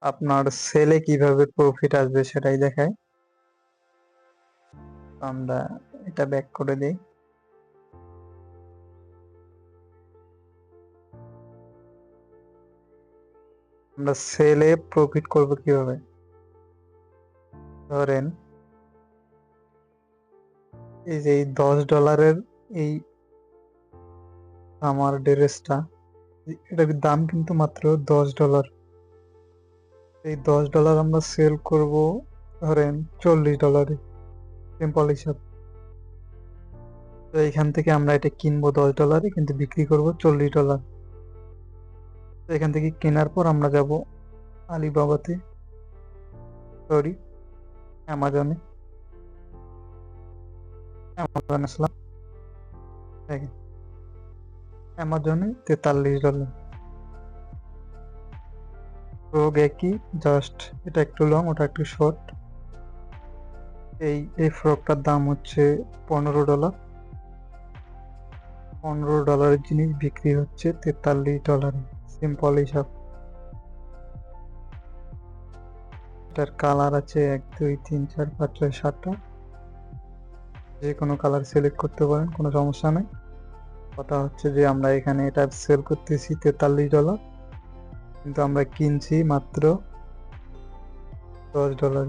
আপনার সেলে কিভাবে প্রফিট আসবে সেটাই দেখায়। আমরা এটা ব্যাক করে দিই। আমরা সেলে প্রফিট করব কিভাবে? ধরেন এই যে এই $10 এই আমার ড্রেসটা, এটার দাম কিন্তু মাত্র $10। এই $10 আমরা সেল করব ধরেন $40, সিম্পল হিসাব। তো এখান থেকে আমরা এটা কিনবো $10, কিন্তু বিক্রি করব $40। তো এখান থেকে কেনার পর আমরা যাব আলিবাবাতে, সরি অ্যামাজনে আসলাম। দেখেন অ্যামাজনে $43। তো একই, জাস্ট এটা একটু লং ওটা একটু শর্ট। এই ফ্রকটার দাম হচ্ছে $15। $15 জিনিস বিক্রি হচ্ছে $43, সিম্পল হিসাব। এটার কালার আছে 1 2 3 4 5 6 7টা, যে কোনো কালার সিলেক্ট করতে পারেন, কোনো সমস্যা নেই। কথা হচ্ছে যে আমরা এখানে এটা সেল করতেছি $43, কিন্তু আমরা কিনছি মাত্র $10।